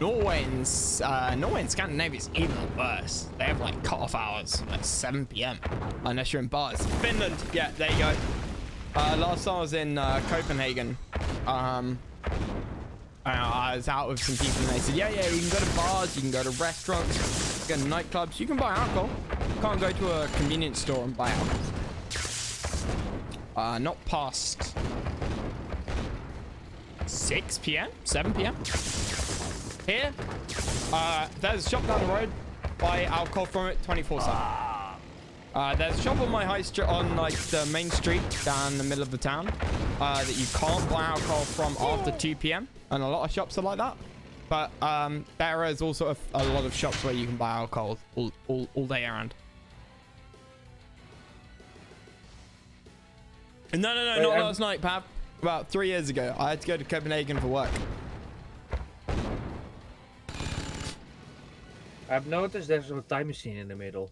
Norway and Scandinavia is even worse. They have like cut-off hours at 7 p.m. unless you're in bars. Finland, yeah, there you go. Last time I was in Copenhagen. I was out with some people and they said, yeah, you can go to bars, you can go to restaurants, go to nightclubs, you can buy alcohol. You can't go to a convenience store and buy alcohol. Not past 6 p.m., 7 p.m. Here, there's a shop down the road, buy alcohol from it 24/7. There's a shop on my high street, on like the main street down the middle of the town, that you can't buy alcohol from after 2 p.m. and a lot of shops are like that. But there is also a lot of shops where you can buy alcohol all day around. No, Wait, not last night, Pav. About 3 years ago, I had to go to Copenhagen for work. I've noticed there's a time machine in the middle.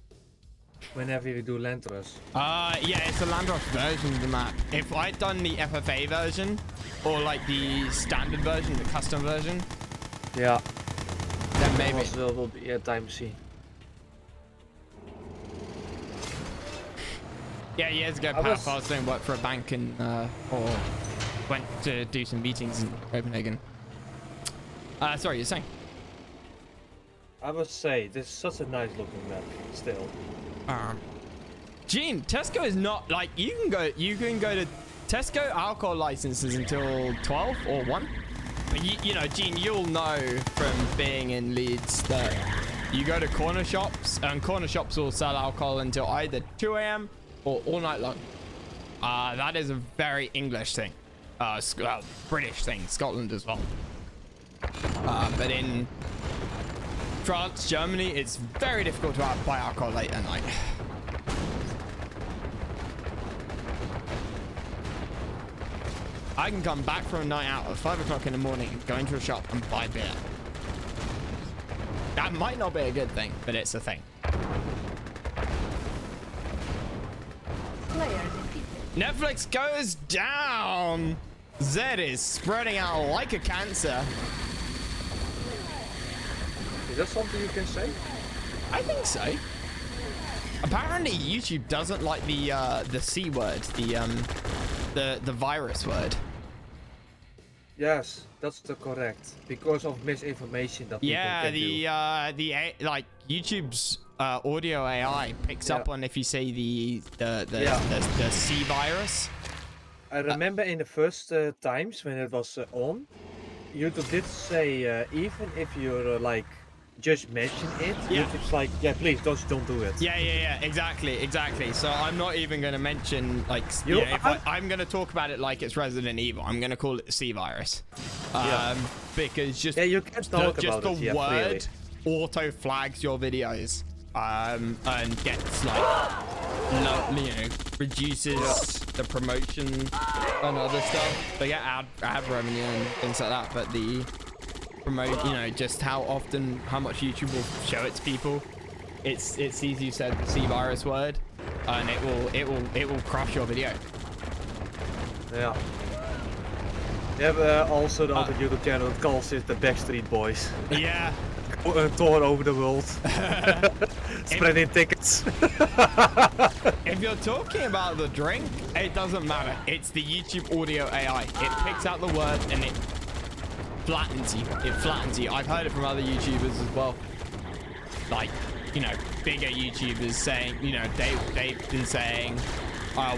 Whenever you do Landrush. Yeah, it's the Landrush version of the map. If I'd done the FFA version, or like the standard version, the custom version, Yeah. then maybe. Also will be a time machine. Yeah, years ago, Pav, I was doing work for a bank and or went to do some meetings in Copenhagen. Sorry, you're saying? I must say, this is such a nice looking map still. Gene, Tesco is not like you can go to Tesco alcohol licenses until 12 or 1. But you know, Gene, you'll know from being in Leeds that you go to corner shops and corner shops will sell alcohol until either 2 a.m. or all night long. That is a very English thing. British thing, Scotland as well. But in France, Germany, it's very difficult to buy alcohol late at night. I can come back from a night out at 5 o'clock in the morning, go into a shop and buy beer. That might not be a good thing, but it's a thing. Player defeated. Netflix goes down. Zed is spreading out like a cancer. Is that something you can say? I think so. Apparently, YouTube doesn't like the C word, the virus word. Yes, that's the correct. Because of misinformation that people can do. Like YouTube's audio AI picks up on if you say the C virus. I remember in the first times when it was on, YouTube did say even if you're like just mention it, YouTube's like, yeah, please don't do it. Yeah, exactly. So I'm not even going to mention like, I'm going to talk about it like it's Resident Evil. I'm going to call it the C virus, because just you can talk about the word auto flags your videos, and gets like, reduces the promotion and other stuff. They get ad revenue and things like that, but the promote, just how much YouTube will show it to people. It sees you said the C virus word, and it will crush your video. Yeah. You have also the other YouTube channel that calls it the Backstreet Boys. Yeah. Tour over the world. Spreading tickets. If you're talking about the drink, it doesn't matter. It's the YouTube audio AI. It picks out the word and it flattens you. I've heard it from other YouTubers as well. Like, bigger YouTubers saying, they've been saying,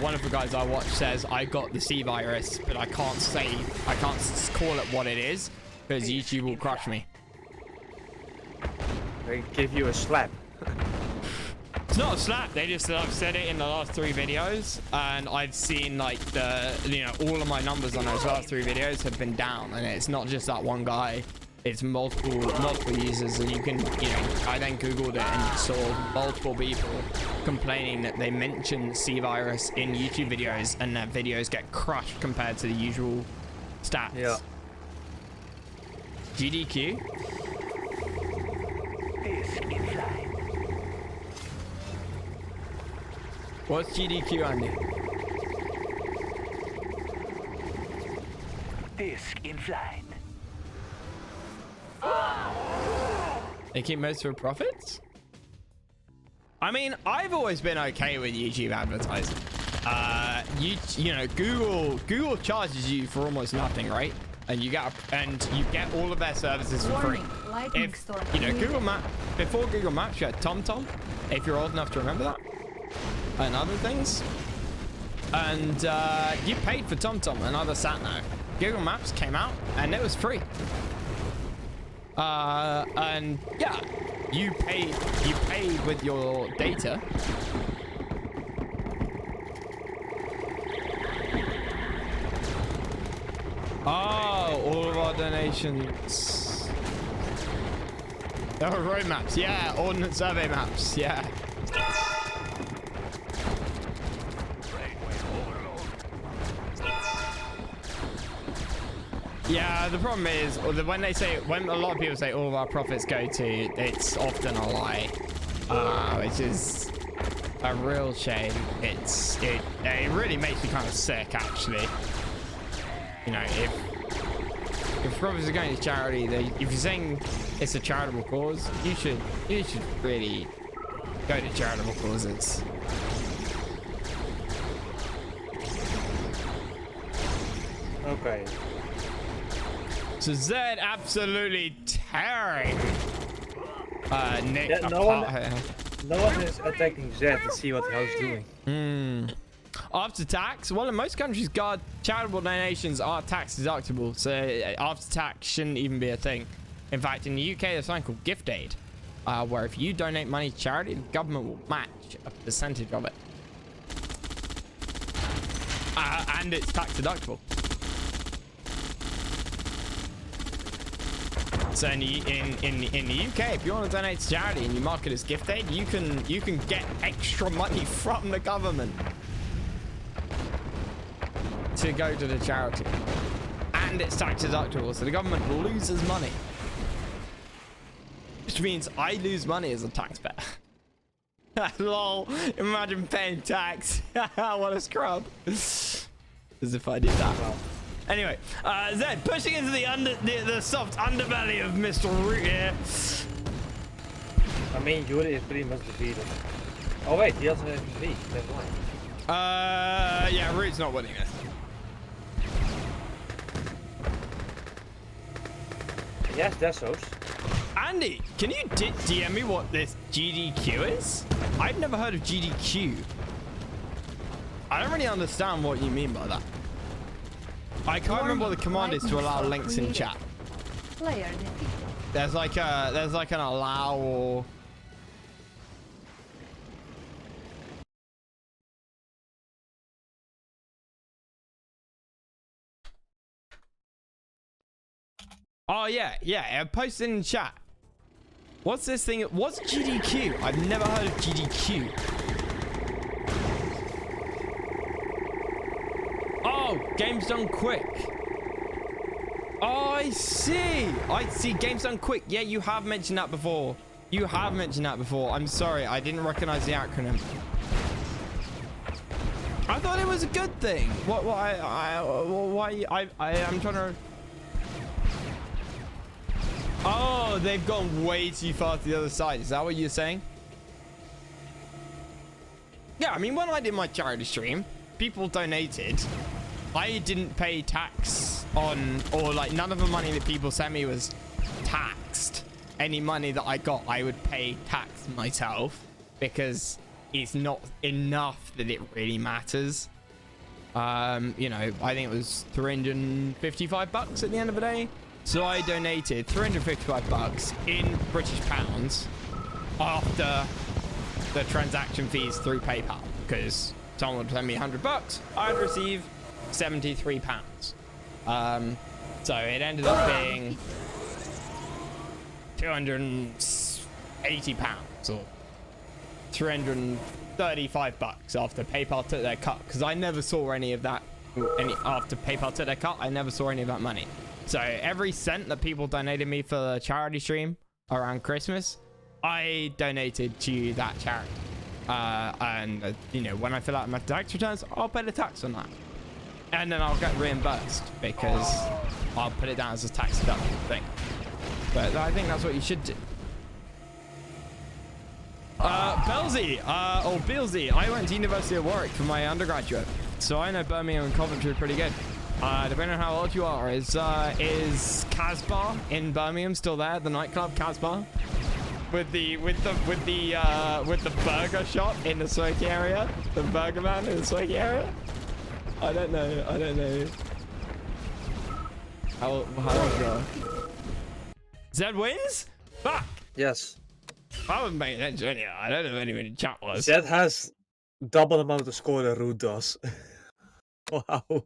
one of the guys I watch says, I got the C virus, but I can't call it what it is because YouTube will crush me. They give you a slap. It's not a slap. I've said it in the last 3 videos, and I've seen like all of my numbers on those last 3 videos have been down, and it's not just that one guy. It's multiple users, and you can, I then Googled it and saw multiple people complaining that they mention C virus in YouTube videos, and their videos get crushed compared to the usual stats. Yeah. GDQ. Disc in flight. What's GDQ, Andy? Disc in flight. They keep most of their profits? I mean, I've always been okay with YouTube advertising. Google charges you for almost nothing, right? And you get all of their services for free. Lightning If storm. Google Maps, before Google Maps, you had TomTom, if you're old enough to remember that, and other things. And you paid for TomTom and other sat nav. Google Maps came out and it was free. And yeah, you paid with your data, Oh, all of our donations. Oh, road maps. Yeah, ordnance survey maps. Yeah. Yeah, the problem is when a lot of people say all of our profits go to, it's often a lie, which is a real shame. It really makes me kind of sick, actually. You know, if profits are going to charity, if you're saying it's a charitable cause, you should really go to charitable causes. Okay. So Zed absolutely tearing Nick Yeah, apart here. No one is attacking Zed to see what he's doing. After tax, well, in most countries, charitable donations are tax deductible, so after tax shouldn't even be a thing. In fact, in the UK, there's something called gift aid, where if you donate money to charity, the government will match a percentage of it, and it's tax deductible. So in the UK, if you want to donate to charity and you mark it as gift aid, you can get extra money from the government to go to the charity, and it's tax deductible, so the government loses money, which means I lose money as a taxpayer. Lol, imagine paying tax. What a scrub. As if I did that. Anyway, Zed pushing into the soft underbelly of Mr. Root here. I mean, Yuri is pretty much defeated. Oh wait, he has an MV. Never mind. Yeah, Root's not winning this. Yes, Desos. Andy, can you DM me what this GDQ is? I've never heard of GDQ. I don't really understand what you mean by that. I can't remember what the command is to allow links in chat. Player defeated. There's like an allow or... Oh yeah, post it in chat. What's this thing? What's GDQ? I've never heard of GDQ. Oh, game's done quick. Oh, I see. Game's done quick. Yeah, you have mentioned that before. I'm sorry, I didn't recognize the acronym. I thought it was a good thing. Why? I'm trying to... Oh, they've gone way too far to the other side. Is that what you're saying? Yeah, I mean, when I did my charity stream, people donated. I didn't pay tax on, or like none of the money that people sent me was taxed. Any money that I got, I would pay tax myself because it's not enough that it really matters. You know, I think it was 355 bucks at the end of the day. So I donated 355 bucks in British pounds after the transaction fees through PayPal, because someone would send me 100 bucks, I'd receive 73 pounds. So it ended up being 280 pounds or 335 bucks after PayPal took their cut, because I never saw any of that. After PayPal took their cut, I never saw any of that money. So every cent that people donated me for the charity stream around Christmas, I donated to that charity. And you know, when I fill out my tax returns, I'll pay the tax on that, and then I'll get reimbursed because I'll put it down as a tax deductible thing. But I think that's what you should do. Belzy, or Bilsey, I went to University of Warwick for my undergraduate, so I know Birmingham and Coventry pretty good. Depending on how old you are, is Casbah in Birmingham still there? The nightclub Casbah, with the burger shop in the smoky area, the burger man in the smoky area. I don't know. How old you are? Zed wins? Fuck. Yes. I wasn't paying attention anyway. I don't know if anyone in chat was. Zed has double amount of score than Root does. Wow.